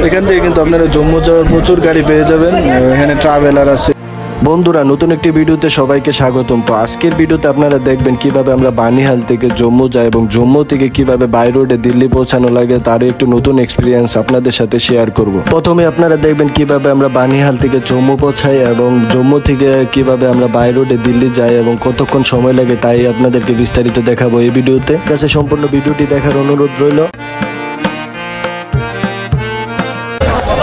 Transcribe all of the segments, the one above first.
এখান থেকে কিন্তু আপনারা জম্মু যাওয়ার প্রচুর গাড়ি পেয়ে যাবেন। এখানে ট্রাভেলার আছে। বন্ধুরা, নতুন একটি ভিডিওতে সবাইকে স্বাগতম। তো আজকের ভিডিওতে আপনারা দেখবেন কিভাবে আমরা বানিহাল থেকে জম্মু যাই এবং জম্মু থেকে কিভাবে বাই রোডে দিল্লি পৌঁছানো লাগে তার একটু নতুন এক্সপিরিয়েন্স আপনাদের সাথে শেয়ার করব। প্রথমে আপনারা দেখবেন কিভাবে আমরা বানিহাল থেকে জম্মু পৌঁছাই এবং জম্মু থেকে কিভাবে আমরা বাই রোডে দিল্লি যাই এবং কতক্ষণ সময় লাগে তাই আপনাদেরকে বিস্তারিত দেখাবো এই ভিডিওতে। কাছে সম্পূর্ণ ভিডিওটি দেখার অনুরোধ রইল।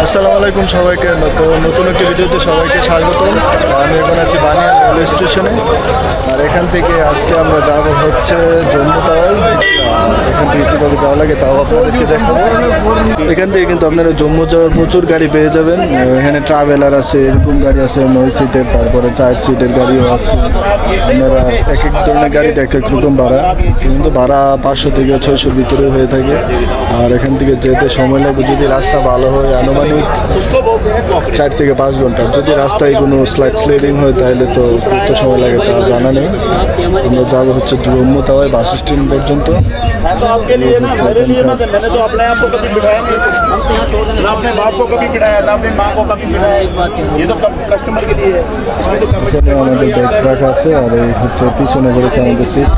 আসসালামু আলাইকুম সবাইকে। তো নতুন একটি ভিডিওতে সবাইকে স্বাগতম। আমি এখন আছি বানিয়াল রেলওয়ে স্টেশনে, আর এখান থেকে আজকে আমরা যাব হচ্ছে জম্মু তাওয়াই। এখান থেকে কীভাবে যাওয়া লাগে তাও আপনাদেরকে দেখাবো। এখান থেকে কিন্তু আপনারা জম্মু যাওয়ার প্রচুর গাড়ি পেয়ে যাবেন। এখানে ট্রাভেলার আছে, এরকম গাড়ি আছে 9 সিটের, তারপরে 4 সিটের গাড়িও আছে। আপনারা এক এক ধরনের গাড়িতে এক এক রকম ভাড়া, কিন্তু ভাড়া 500 থেকে 600 ভিতরে হয়ে থাকে। আর এখান থেকে যেতে সময় লাগবে, যদি রাস্তা ভালো হয় আনুমানিক 4 থেকে 5 ঘন্টা। যদি রাস্তায় কোনো স্লাইডিং হয় তাহলে তো কত সময় লাগে তা জানা নেই। আমরা যাবো হচ্ছে জম্মু তাওয়াই বাস স্ট্যান্ড পর্যন্ত। আমাদের ব্যাগ ট্রাক আছে, আর এই হচ্ছে পিছনে করেছে আমাদের সিট।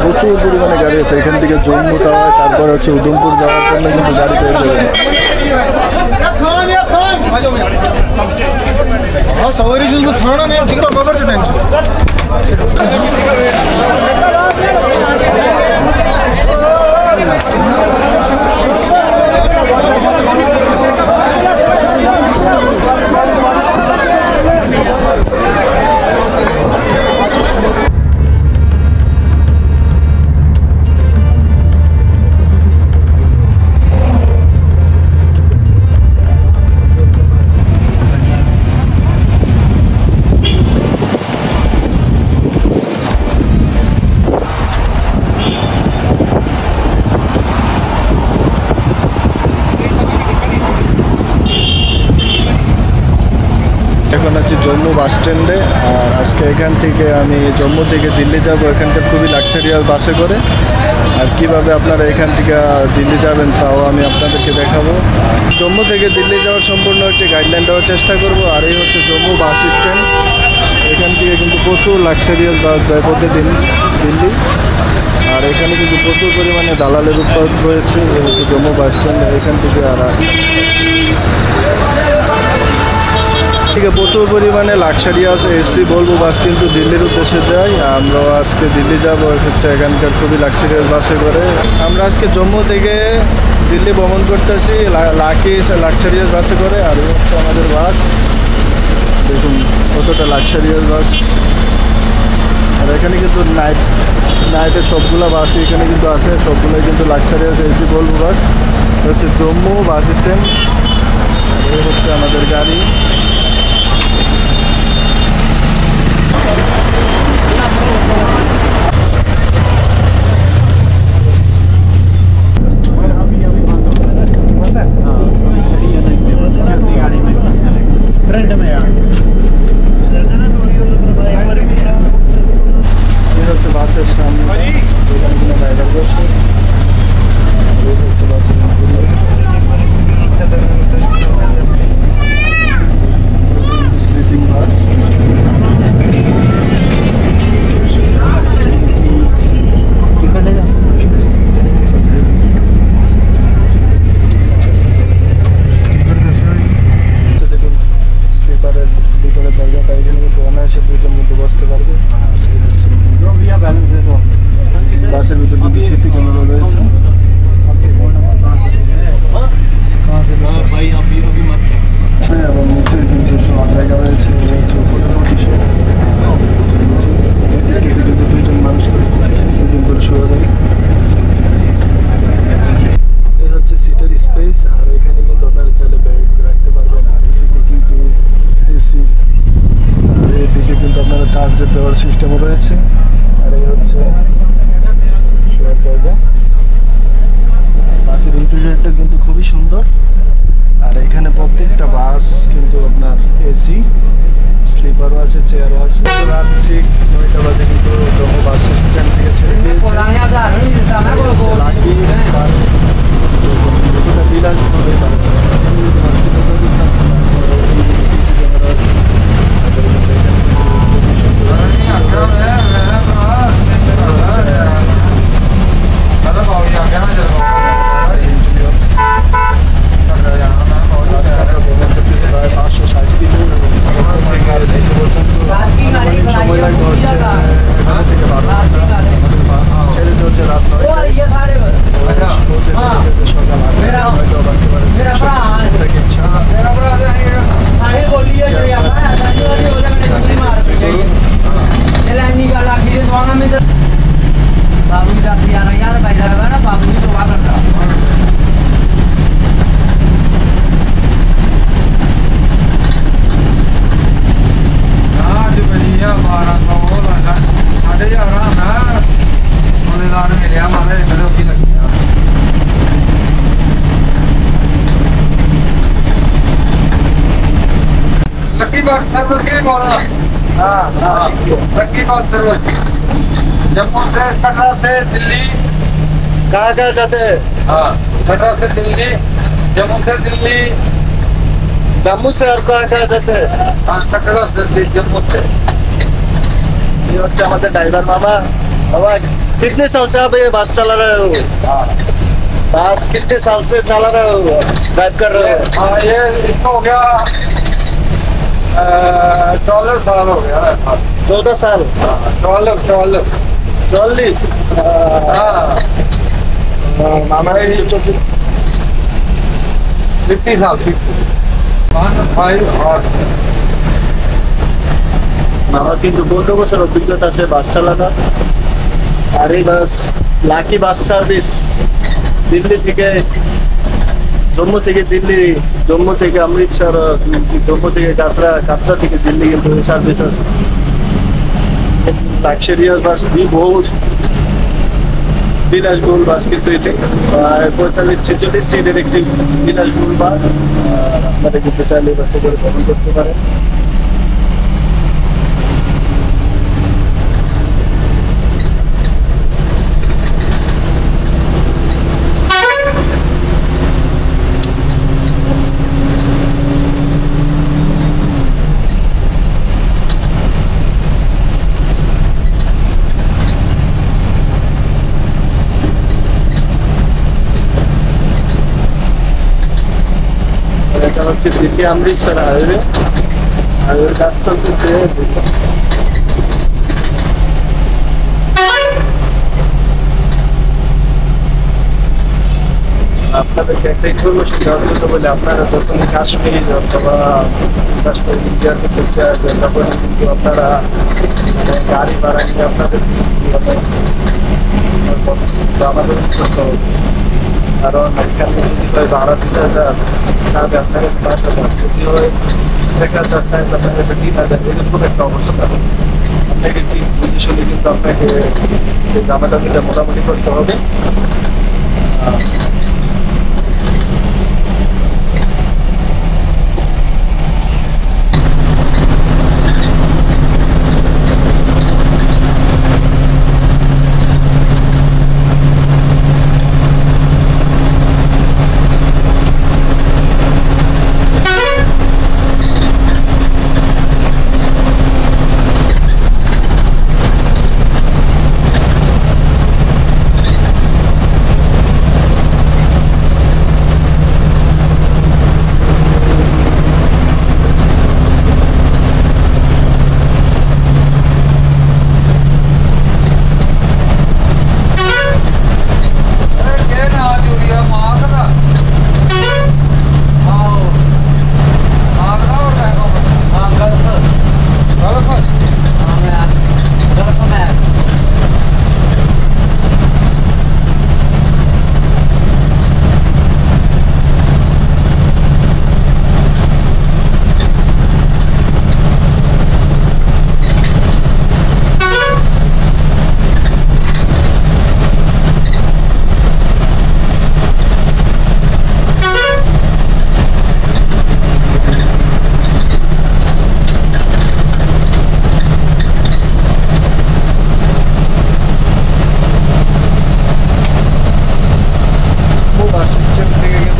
প্রচুর পরিমাণে গাড়ি আছে এখান থেকে জম্মু তাওয়াই, তারপরে হচ্ছে উধমপুর যাওয়ার জন্য কিন্তু গাড়ি পেয়ে যাবেন। এখন আছি জম্মু বাস স্ট্যান্ডে। আর আজকে এখান থেকে আমি জম্মু থেকে দিল্লি যাব, এখানকার খুবই লাক্সারিয়াস বাসে করে। আর কিভাবে আপনারা এখান থেকে দিল্লি যাবেন তাও আমি আপনাদেরকে দেখাবো। জম্মু থেকে দিল্লি যাওয়ার সম্পূর্ণ একটি গাইডলাইন দেওয়ার চেষ্টা করব। আর এই হচ্ছে জম্মু বাস স্ট্যান্ড। এখান থেকে কিন্তু প্রচুর লাক্সারিয়াস বাস যায় প্রতিদিন দিল্লি। আর এখানে কিন্তু প্রচুর পরিমাণে দালালের উৎপাদ রয়েছে। এই হচ্ছে জম্মু বাস স্ট্যান্ড। এখান থেকে প্রচুর পরিমাণে লাক্সারিয়াস এসি বলবো বাস কিন্তু দিল্লির উদ্দেশ্যে যায়। আমরা আজকে দিল্লি যাব হচ্ছে এখানকার খুবই লাক্সারিয়াস বাসে করে। আমরা আজকে জম্মু থেকে দিল্লি ভ্রমণ করতেছি লাকি লাক্সারিয়াস বাসে করে। আর হচ্ছে আমাদের বাস, দেখুন কতটা লাক্সারিয়াস বাস। আর এখানে কিন্তু নাইটের সবগুলো বাস এখানে কিন্তু আছে, সবগুলোই কিন্তু লাক্সারিয়াস এসি বলবো বাস। হচ্ছে জম্মু বাস স্ট্যান্ড। এই হচ্ছে আমাদের গাড়ি। বাসের সামনে রাইডার বসে স্লিপিং বাস। দেখুন স্লিপারের ভিতরে জায়গাটা, এখানে কিন্তু অনায়াসে 2 জন কিন্তু বসতে পারবে। বাসের ভিতর কিন্তু সিসি ক্যামেরা রয়েছে। এবং নিচে কিন্তু জায়গা রয়েছে। 2 জন মানুষ 2 জন করে শোয়া যায়। এই হচ্ছে সিটের স্পেস। আর এখানে কিন্তু আপনারা চাইলে ব্যাগ রাখতে পারবেন। আর এদিকে কিন্তু এসি, আর এদিকে কিন্তু আপনারা চার্জার দেওয়ার সিস্টেমও রয়েছে। আর এই হচ্ছে শোয়ার জায়গা। বাসের ইন্টেরিয়রটা কিন্তু খুবই সুন্দর। আর এখানে প্রত্যেকটা বাস কিন্তু আপনার এসি, স্লিপারও আছে, চেয়ারও আছে। রাত ঠিক 9টা বাজে हाँ हाँ लकी बस सर्विस जम्मू से कटरा से दिल्ली कहाँ कहाँ जाते हैं? हाँ कटरा से दिल्ली जम्मू से दिल्ली जम्मू से और कहाँ कहाँ जाते हैं? हाँ कटरा से जम्मू से ये होते हमारे ड्राइवर मामा। बाबा कितने साल से आप ये बस चला रहे हो? हाँ बस कितने साल से चला रहे हो, ड्राइव कर रहे हो? हाँ ये इसको हो गया 12 साल हो गया 14 साल 12 40 हाँ मामा 50 साल 5 और মামা কিন্তু 15 বছর অভিজ্ঞতা আছে বাস চালানোর। আর এই বাস লাকি বাস সার্ভিস দিল্লি থেকে জম্মু থেকে দিল্লি, জম্মু থেকে অমৃতসর, জম্মু থেকে কাটরা, কাটরা থেকে দিল্লি কিন্তু এই সার্ভিস আছে। লাক্সারিয়াস বাস भी बहुत বিলাসবহুল বাস কিন্তু এটি 45-46 সিটের একটি বিলাসবহুল বাস। আপনারা কিন্তু চাইলে বাসে করে ভ্রমণ করতে পারেন। এটা হচ্ছে দিল্লি অমৃতসর হাইওয়ে, হাইওয়ের কাজ চলতেছে। আপনাদেরকে একটা ইনফরমেশন দেওয়ার জন্য বলে, আপনারা যখন কাশ্মীর অথবা কাশ্মীর ইন্ডিয়াতে ঘুরতে আসবেন তখন কিন্তু আপনারা গাড়ি ভাড়া নিয়ে আপনাদের আমাদের করতে হবে। কারণ এখানে যদি হয় ভাড়া দিতে যান তাহলে আপনার কাছে 5,000, যদি হয় 1,000 তাহলে আপনার কাছে 3,000, এরকম একটা অবস্থা। আপনাকে ঠিক বুঝে শুনে কিন্তু আপনাকে দামাদামিটা মোটামুটি করতে হবে।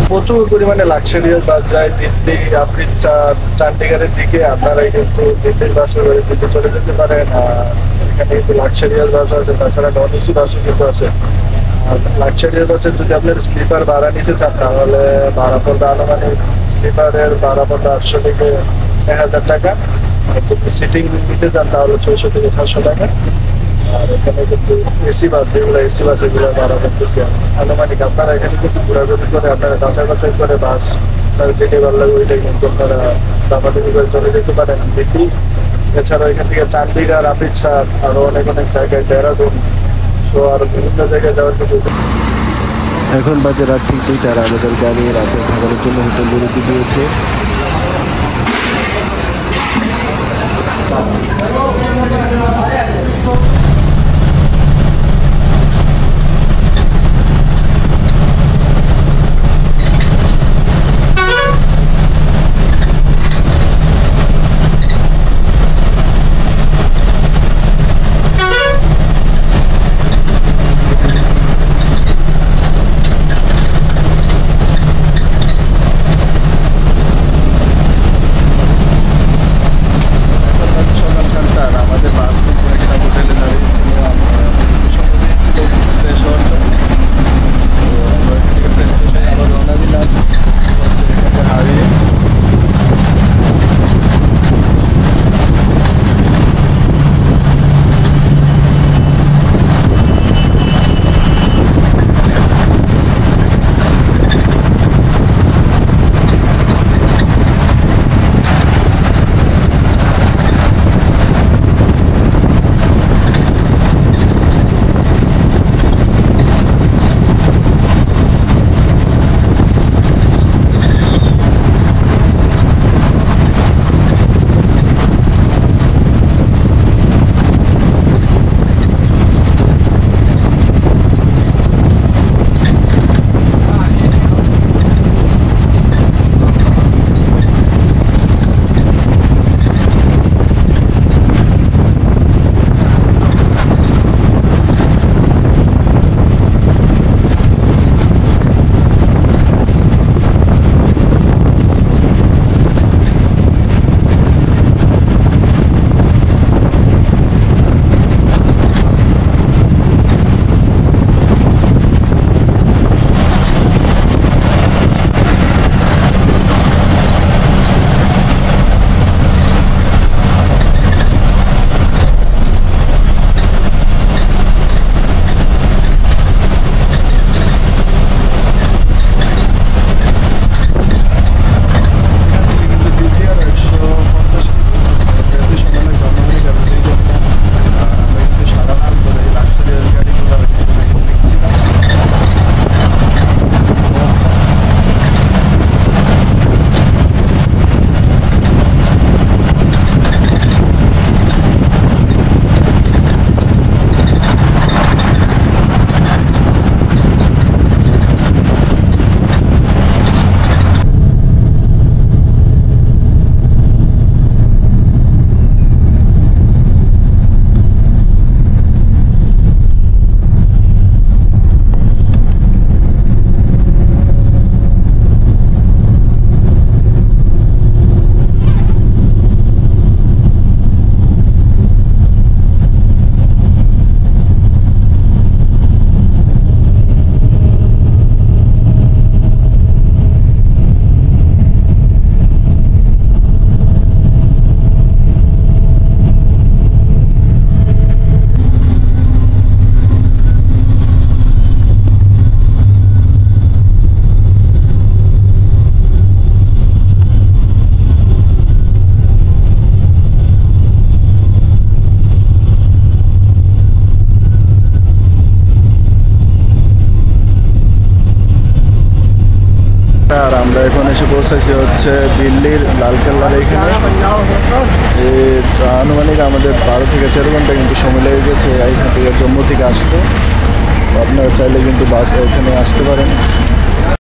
প্রচুর পরিমাণে লাক্সারিয়াস বাস যায় দিল্লি, অমৃতসর, চণ্ডীগড়ের দিকে। আপনারা কিন্তু দিল্লির বাসে করে দিল্লি চলে যেতে পারেন। আর এখানে কিন্তু লাক্সারিয়াস বাস আছে, তাছাড়া নন এসি বাসও কিন্তু আছে। আর লাক্সারিয়াস বাসের যদি আপনার স্লিপার ভাড়া নিতে চান তাহলে ভাড়া পড়বে আনুমানিক, স্লিপারের ভাড়া পড়বে 800 থেকে 1000 টাকা। আর যদি সিটিং নিতে চান তাহলে 600 থেকে 700 টাকা। আর এখানে কিন্তু এসি বাস, যেগুলো এসি বাস, এগুলো ভাড়া করতেছে আনুমানিক। আপনারা এখানে কিন্তু ঘোরাঘুরি করে আপনারা যাচাই বাছাই করে বাস আপনারা যেটা ভালো লাগে ওইটাই কিন্তু আপনারা দামাদামি করে চলে যেতে পারেন দিল্লি। এছাড়াও এখান থেকে চণ্ডীগড়, অমৃতসর, আরো অনেক অনেক জায়গায়, দেহরাদুন, তো আরো বিভিন্ন জায়গায় যাওয়ার জন্য। এখন বাজে রাত ঠিক 2টা। আমাদের গাড়ি রাতে থাকার জন্য হোটেল বিরতি দিয়েছে। এসে পৌঁছাইছি হচ্ছে দিল্লির লালকেল্লার এখানে। তো আনুমানিক আমাদের 12 থেকে 13 ঘন্টা কিন্তু সময় লেগে গেছে এখান থেকে জম্মু থেকে আসতে। তো আপনারা চাইলে কিন্তু বাস এখানে আসতে পারেন।